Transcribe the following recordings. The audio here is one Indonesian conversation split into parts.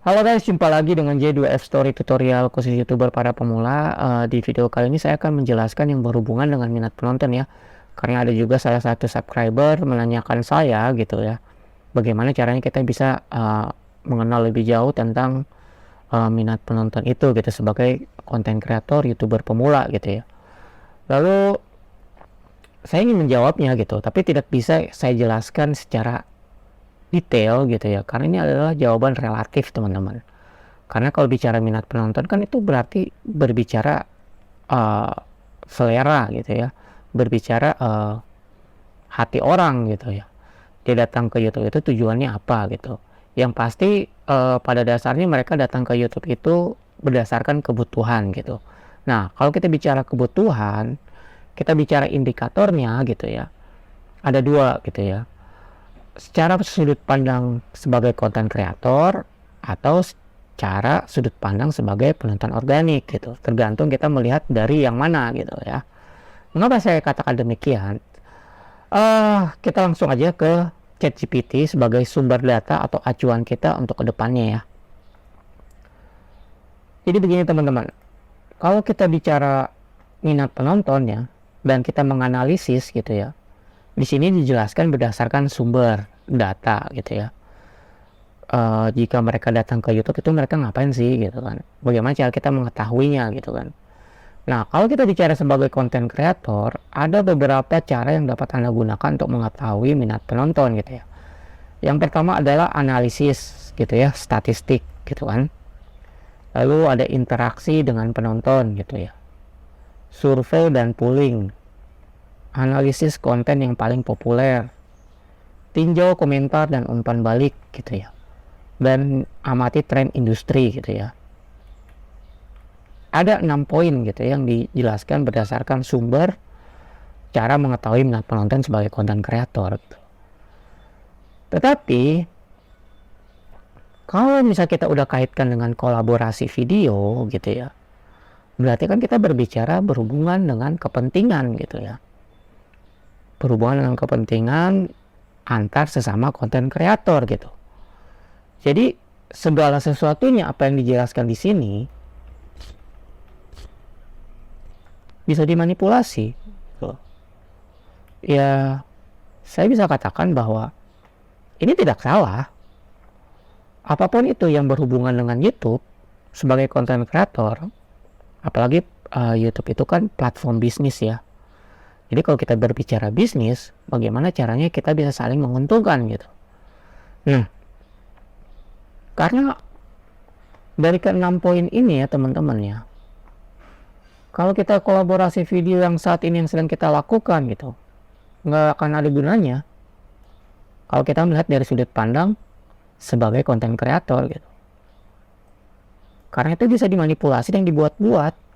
Halo guys, jumpa lagi dengan J2F Story tutorial khusus YouTuber para pemula. Di video kali ini saya akan menjelaskan yang berhubungan dengan minat penonton ya. Karena ada juga salah satu subscriber menanyakan saya gitu ya, bagaimana caranya kita bisa mengenal lebih jauh tentang minat penonton itu gitu sebagai konten kreator YouTuber pemula gitu ya. Lalu saya ingin menjawabnya gitu, tapi tidak bisa saya jelaskan secara detail gitu ya, karena ini adalah jawaban relatif teman-teman. Karena kalau bicara minat penonton kan itu berarti berbicara uh, selera gitu ya, berbicara hati orang gitu ya. Dia datang ke YouTube itu tujuannya apa gitu. Yang pasti pada dasarnya mereka datang ke YouTube itu berdasarkan kebutuhan gitu. Nah, kalau kita bicara kebutuhan, kita bicara indikatornya gitu ya. Ada dua gitu ya. Secara sudut pandang sebagai konten kreator atau secara sudut pandang sebagai penonton organik gitu, tergantung kita melihat dari yang mana gitu ya. Mengapa saya katakan demikian? Kita langsung aja ke ChatGPT sebagai sumber data atau acuan kita untuk kedepannya ya. Jadi begini teman-teman, kalau kita bicara minat penonton ya dan kita menganalisis gitu ya, di sini dijelaskan berdasarkan sumber data gitu ya. Jika mereka datang ke YouTube itu mereka ngapain sih gitu kan, bagaimana cara kita mengetahuinya gitu kan. Nah, kalau kita bicara sebagai konten kreator, ada beberapa cara yang dapat Anda gunakan untuk mengetahui minat penonton gitu ya. Yang pertama adalah analisis gitu ya, statistik gitu kan. Lalu ada interaksi dengan penonton gitu ya, survei dan polling, analisis konten yang paling populer, tinjau komentar dan umpan balik gitu ya, dan amati tren industri gitu ya. Ada 6 poin gitu yang dijelaskan berdasarkan sumber cara mengetahui minat penonton sebagai konten kreator gitu. Tetapi kalau misalnya kita udah kaitkan dengan kolaborasi video gitu ya, berarti kan kita berbicara berhubungan dengan kepentingan gitu ya, berhubungan dengan kepentingan antar sesama konten kreator gitu. Jadi segala sesuatunya apa yang dijelaskan di sini bisa dimanipulasi gitu. Ya, saya bisa katakan bahwa ini tidak salah. Apapun itu yang berhubungan dengan YouTube sebagai konten kreator, apalagi YouTube itu kan platform bisnis ya. Jadi kalau kita berbicara bisnis, bagaimana caranya kita bisa saling menguntungkan gitu. Nah, karena dari ke-6 poin ini ya teman-teman ya, kalau kita kolaborasi video yang saat ini yang sedang kita lakukan gitu, nggak akan ada gunanya kalau kita melihat dari sudut pandang sebagai konten kreator gitu. Karena itu bisa dimanipulasi dan dibuat-buat.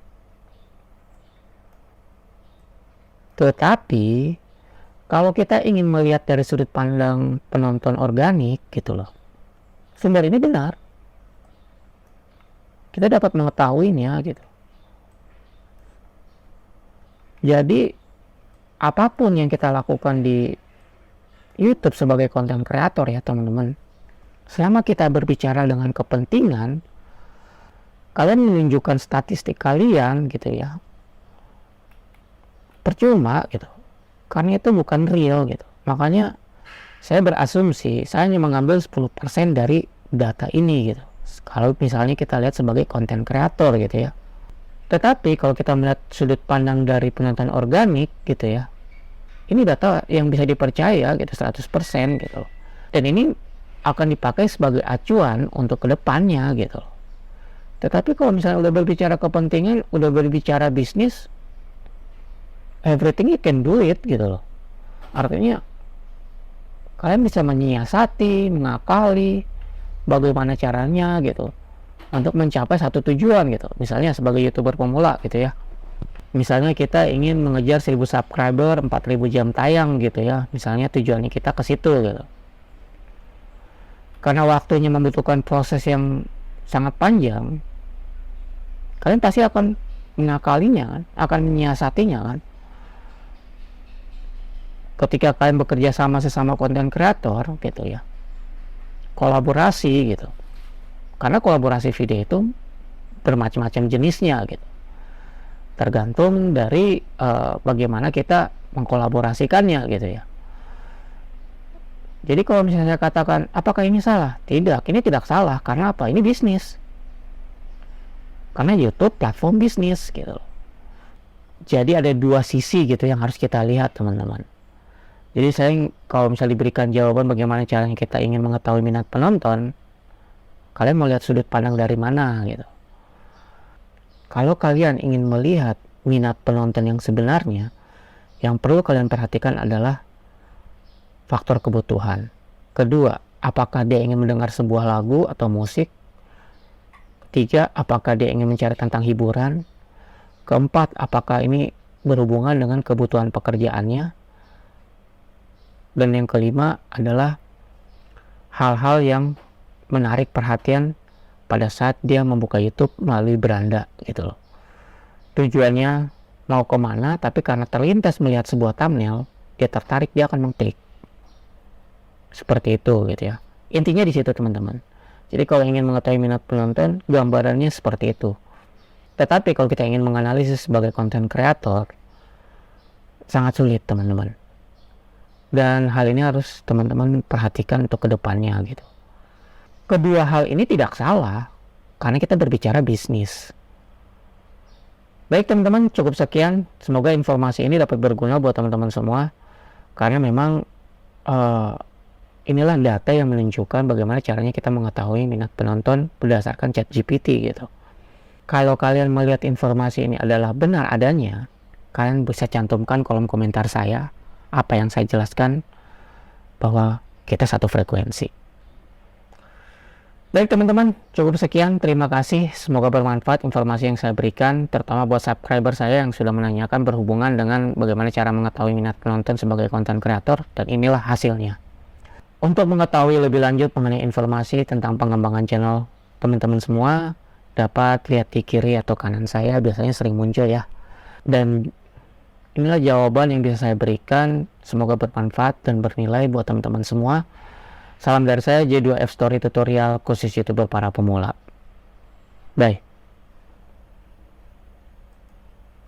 Tetapi kalau kita ingin melihat dari sudut pandang penonton organik gitu loh, sumber ini benar, kita dapat mengetahuinya gitu. Jadi apapun yang kita lakukan di YouTube sebagai konten kreator ya teman-teman, selama kita berbicara dengan kepentingan, kalian menunjukkan statistik kalian gitu ya, percuma gitu, karena itu bukan real gitu. Makanya saya berasumsi saya hanya mengambil 10% dari data ini gitu, kalau misalnya kita lihat sebagai konten kreator gitu ya. Tetapi kalau kita melihat sudut pandang dari penonton organik gitu ya, ini data yang bisa dipercaya gitu 100% gitu. Dan ini akan dipakai sebagai acuan untuk kedepannya gitu. Tetapi kalau misalnya udah berbicara kepentingan, udah berbicara bisnis, everything you can do it gitu loh. Artinya kalian bisa menyiasati, mengakali bagaimana caranya gitu untuk mencapai satu tujuan gitu. Misalnya sebagai YouTuber pemula gitu ya, misalnya kita ingin mengejar 1000 subscriber, 4000 jam tayang gitu ya, misalnya tujuannya kita ke situ gitu. Karena waktunya membutuhkan proses yang sangat panjang, kalian pasti akan mengakalinya kan, akan menyiasatinya kan. Ketika kalian bekerja sama sesama konten kreator gitu ya, kolaborasi gitu, Karena kolaborasi video itu bermacam-macam jenisnya gitu. Tergantung dari bagaimana kita mengkolaborasikannya gitu ya. Jadi kalau misalnya saya katakan apakah ini salah? Tidak, ini tidak salah. Karena apa? Ini bisnis. Karena YouTube platform bisnis gitu. Jadi ada dua sisi gitu yang harus kita lihat teman-teman. Jadi saya kalau misalnya diberikan jawaban bagaimana caranya kita ingin mengetahui minat penonton, kalian mau lihat sudut pandang dari mana gitu. Kalau kalian ingin melihat minat penonton yang sebenarnya, yang perlu kalian perhatikan adalah faktor kebutuhan. Kedua, apakah dia ingin mendengar sebuah lagu atau musik? Ketiga, apakah dia ingin mencari tentang hiburan? Keempat, apakah ini berhubungan dengan kebutuhan pekerjaannya? Dan yang kelima adalah hal-hal yang menarik perhatian pada saat dia membuka YouTube melalui beranda gitu loh. Tujuannya mau kemana, tapi karena terlintas melihat sebuah thumbnail, dia tertarik, dia akan mengklik. Seperti itu gitu ya. Intinya di situ teman-teman. Jadi kalau ingin mengetahui minat penonton, gambarannya seperti itu. Tetapi kalau kita ingin menganalisis sebagai konten kreator, sangat sulit teman-teman. Dan hal ini harus teman-teman perhatikan untuk kedepannya gitu. Kedua hal ini tidak salah, karena kita berbicara bisnis. Baik teman-teman, cukup sekian. Semoga informasi ini dapat berguna buat teman-teman semua. Karena memang inilah data yang menunjukkan bagaimana caranya kita mengetahui minat penonton berdasarkan ChatGPT gitu. Kalau kalian melihat informasi ini adalah benar adanya, kalian bisa cantumkan kolom komentar saya apa yang saya jelaskan, bahwa kita satu frekuensi. Baik teman-teman, cukup sekian. Terima kasih. Semoga bermanfaat informasi yang saya berikan, terutama buat subscriber saya yang sudah menanyakan berhubungan dengan bagaimana cara mengetahui minat penonton sebagai konten kreator, dan inilah hasilnya. Untuk mengetahui lebih lanjut mengenai informasi tentang pengembangan channel teman-teman semua, dapat lihat di kiri atau kanan saya, biasanya sering muncul ya. Dan inilah jawaban yang bisa saya berikan. Semoga bermanfaat dan bernilai buat teman-teman semua. Salam dari saya, J2F Story Tutorial, khusus YouTuber para pemula. Bye.